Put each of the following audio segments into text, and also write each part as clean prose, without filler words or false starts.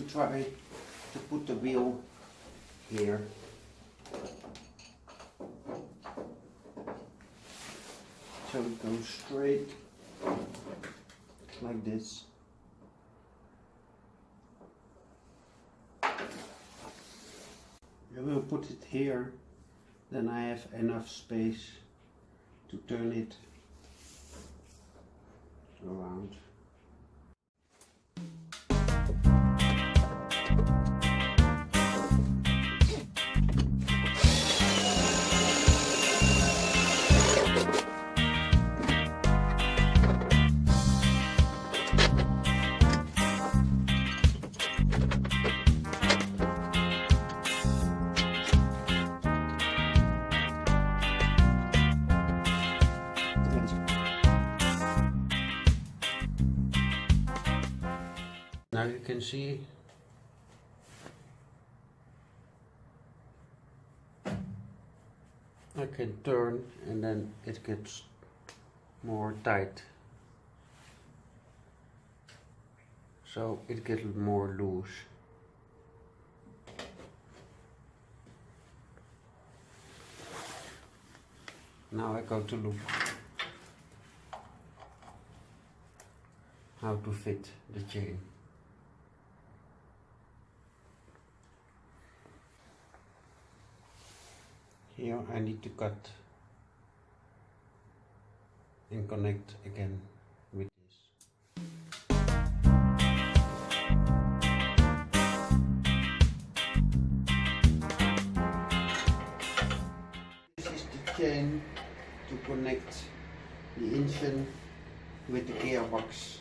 to try to put the wheel here. So it goes straight like this. I will put it here, then I have enough space to turn it around. Now you can see I can turn and then it gets more tight, so it gets more loose. Now I go to look how to fit the chain. Here I need to cut and connect again with this. This is the chain to connect the engine with the gearbox.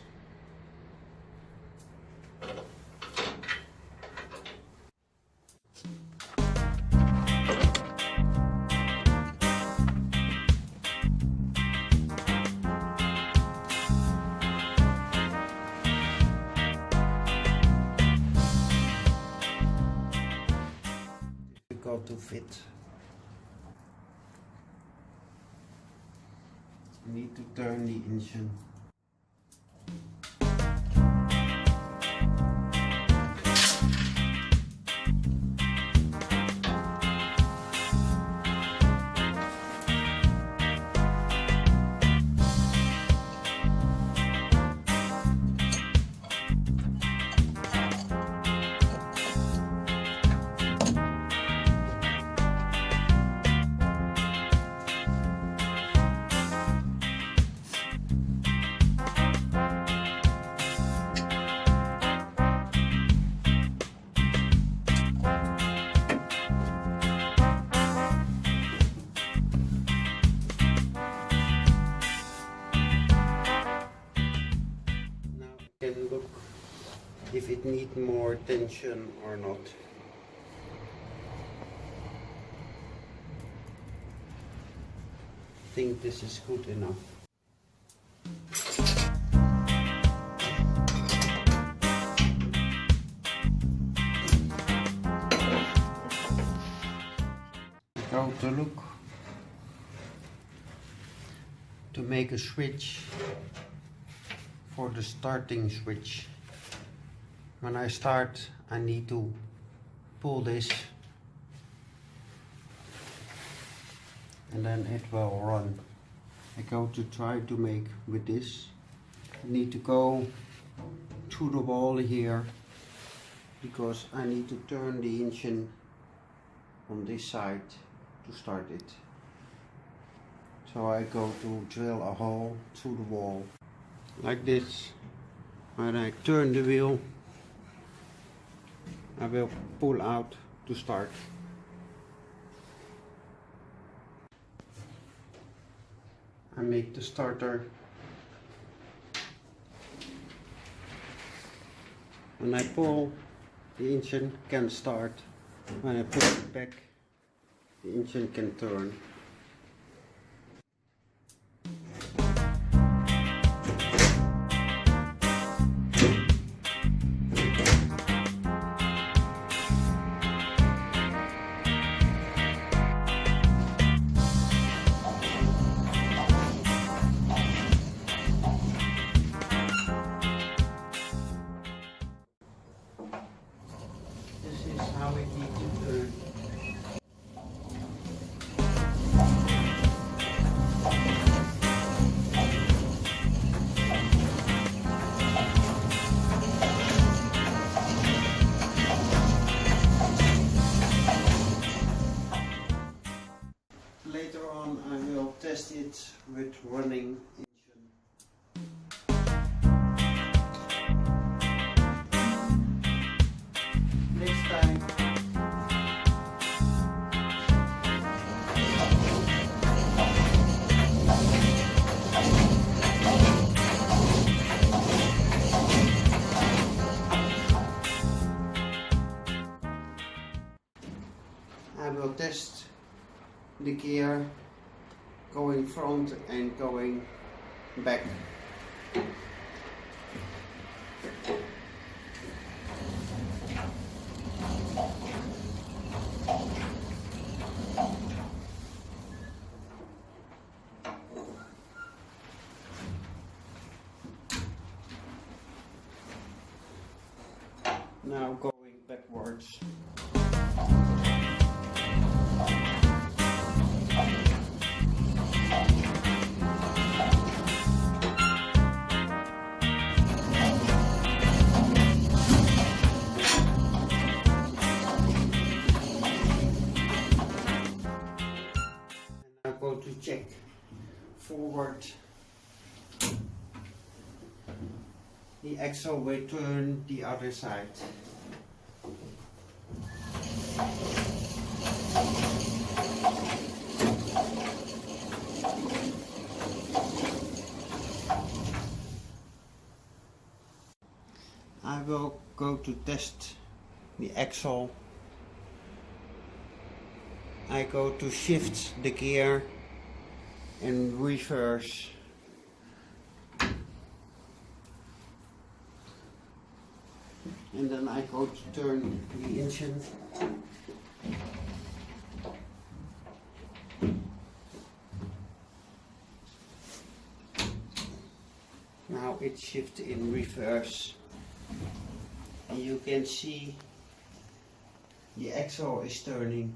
To fit, you need to turn the engine. Look if it needs more tension or not. I think this is good enough. Go to look to make a switch for the starting switch. When I start, I need to pull this and then it will run. I go to try to make with this. I need to go to the wall here because I need to turn the engine on this side to start it. So I go to drill a hole through the wall like this. When I turn the wheel, I will pull out to start. I make the starter. When I pull, the engine can start. When I pull it back, the engine can turn. Later on I will test it with running engine. Next time I will test the gear going front and going back. Now going backwards. Now go to check forward. The axle will turn the other side. I will go to test the axle. I go to shift the gear and reverse. And then I go to turn the engine. Now it shifts in reverse. And you can see the axle is turning.